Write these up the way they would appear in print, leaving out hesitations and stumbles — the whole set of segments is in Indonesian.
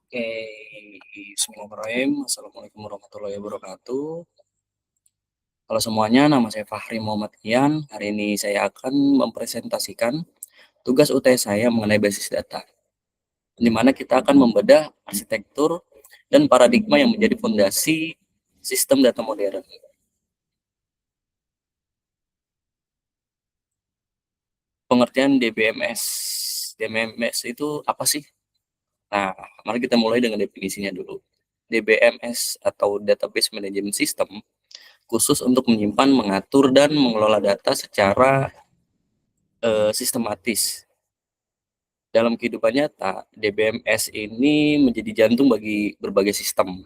Oke, Bismillahirrahmanirrahim. Assalamualaikum warahmatullahi wabarakatuh. Halo semuanya, nama saya Fahri Muhammad Ian. Hari ini saya akan mempresentasikan tugas UTS saya mengenai basis data, di mana kita akan membedah arsitektur dan paradigma yang menjadi fondasi sistem data modern. Pengertian DBMS. DBMS itu apa sih? Nah, mari kita mulai dengan definisinya dulu. DBMS atau Database Management System khusus untuk menyimpan, mengatur, dan mengelola data secara sistematis. Dalam kehidupan nyata, DBMS ini menjadi jantung bagi berbagai sistem,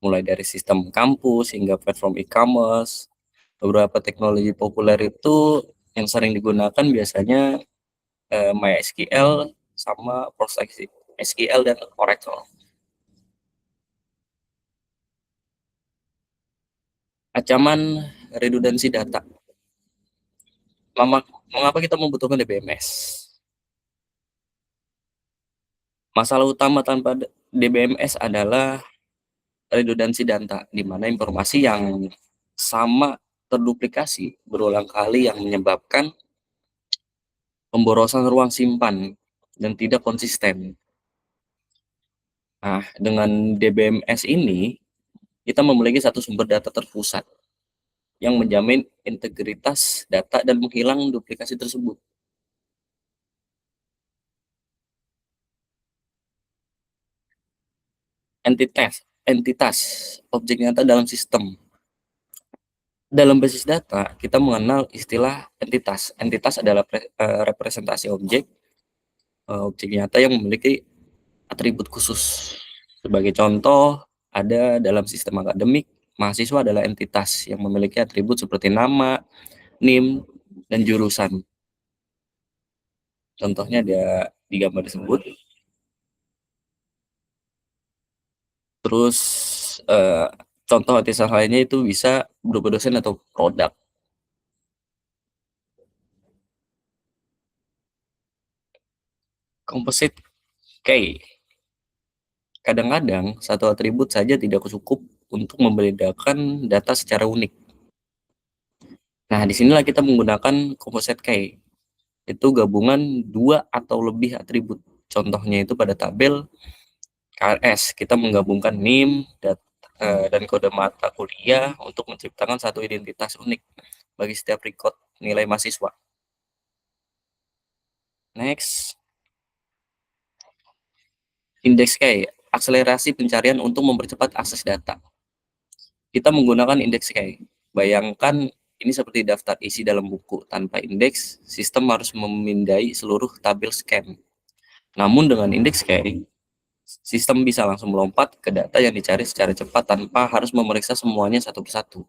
mulai dari sistem kampus hingga platform e-commerce. Beberapa teknologi populer itu yang sering digunakan biasanya MySQL sama PostgreSQL dan Oracle. Ancaman redundansi data. Mengapa kita membutuhkan DBMS? Masalah utama tanpa DBMS adalah redundansi data, di mana informasi yang sama terduplikasi berulang kali yang menyebabkan pemborosan ruang simpan dan tidak konsisten. Nah, dengan DBMS ini, kita memiliki satu sumber data terpusat yang menjamin integritas data dan menghilang duplikasi tersebut. Entitas objek nyata dalam sistem. Dalam basis data, kita mengenal istilah entitas. Entitas adalah representasi objek nyata yang memiliki atribut khusus. Sebagai contoh, ada dalam sistem akademik, mahasiswa adalah entitas yang memiliki atribut seperti nama, NIM, dan jurusan. Contohnya ada di gambar tersebut. Terus contoh entitas lainnya itu bisa berupa dosen atau produk. Composite key. Kadang-kadang satu atribut saja tidak cukup untuk membedakan data secara unik. Nah, disinilah kita menggunakan composite key. Itu gabungan dua atau lebih atribut. Contohnya itu pada tabel KRS, kita menggabungkan NIM dan kode mata kuliah untuk menciptakan satu identitas unik bagi setiap record nilai mahasiswa. Next, indeks key, akselerasi pencarian untuk mempercepat akses data. Kita menggunakan indeks key. Bayangkan ini seperti daftar isi dalam buku. Tanpa indeks, sistem harus memindai seluruh tabel scan. Namun dengan indeks key, sistem bisa langsung melompat ke data yang dicari secara cepat tanpa harus memeriksa semuanya satu persatu.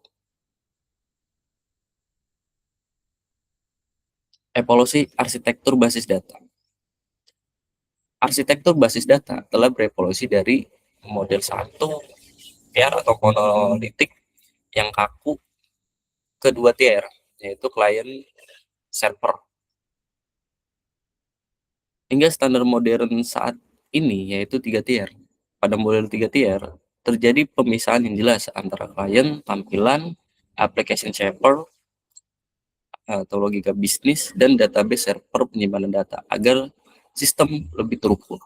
Evolusi arsitektur basis data. Arsitektur basis data telah berevolusi dari model 1 tier atau monolitik yang kaku ke 2 tier, yaitu client server. Hingga standar modern saat ini yaitu 3 tier. Pada model 3 tier, terjadi pemisahan yang jelas antara klien, tampilan, application shaper, atau logika bisnis, dan database server penyimpanan data agar sistem lebih terukur.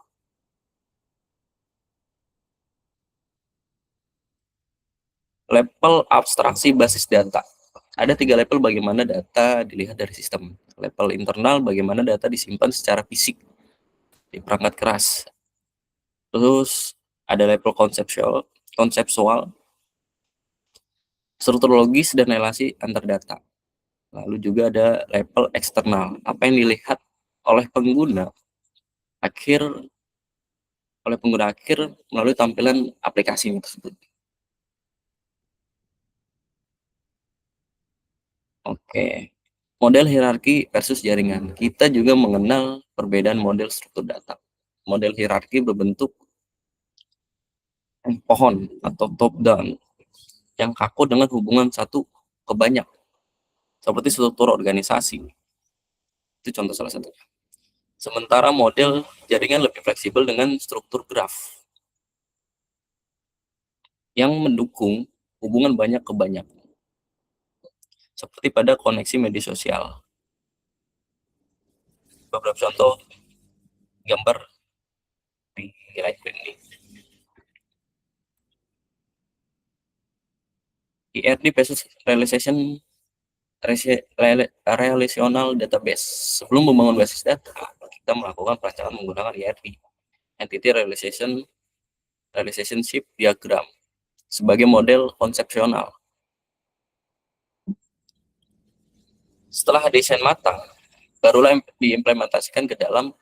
Level abstraksi basis data. Ada 3 level bagaimana data dilihat dari sistem. Level internal bagaimana data disimpan secara fisik di perangkat keras. Terus ada level konseptual, struktur logis dan relasi antar data. Lalu juga ada level eksternal, apa yang dilihat oleh pengguna akhir melalui tampilan aplikasi tersebut. Oke. Model hierarki versus jaringan. Kita juga mengenal perbedaan model struktur data. Model hierarki berbentuk pohon atau top down yang kaku dengan hubungan satu ke banyak, seperti struktur organisasi. Itu contoh salah satunya. Sementara model jaringan lebih fleksibel dengan struktur graf. yang mendukung hubungan banyak ke banyak, seperti pada koneksi media sosial. Beberapa contoh gambar di icon ini. IRD Basis Relational Database. Sebelum membangun basis data, kita melakukan perancangan menggunakan IRD, Entity Relationship Diagram, sebagai model konsepsional. Setelah desain matang, barulah diimplementasikan ke dalam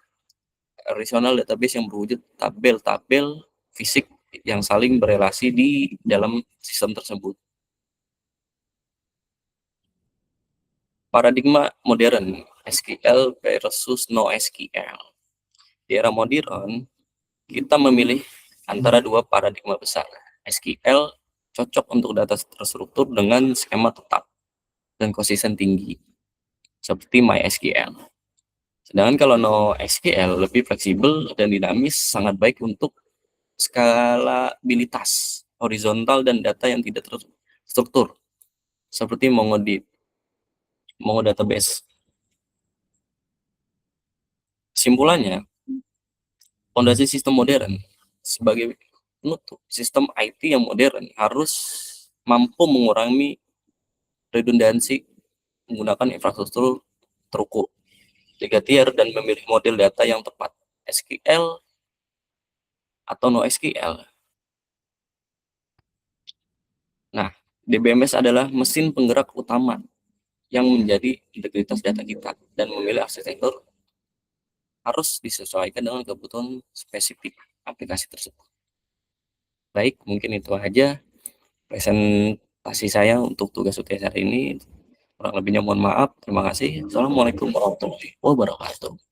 relational database yang berwujud tabel-tabel fisik yang saling berelasi di dalam sistem tersebut. Paradigma modern, SQL versus NoSQL. Di era modern, kita memilih antara dua paradigma besar. SQL cocok untuk data terstruktur dengan skema tetap dan konsisten tinggi, seperti MySQL. Sedangkan kalau NoSQL lebih fleksibel dan dinamis, sangat baik untuk skalabilitas horizontal dan data yang tidak terstruktur, seperti Mongo Database. Simpulannya, fondasi sistem modern sebagai penutup, sistem IT yang modern harus mampu mengurangi redundansi, menggunakan infrastruktur terukur, 3 tier, dan memilih model data yang tepat, SQL atau NoSQL. Nah, DBMS adalah mesin penggerak utama yang menjadi integritas data kita, dan memilih arsitektur harus disesuaikan dengan kebutuhan spesifik aplikasi tersebut. Baik, mungkin itu aja presentasi saya untuk tugas UTS hari ini. Kurang lebihnya mohon maaf. Terima kasih. Assalamualaikum warahmatullahi wabarakatuh.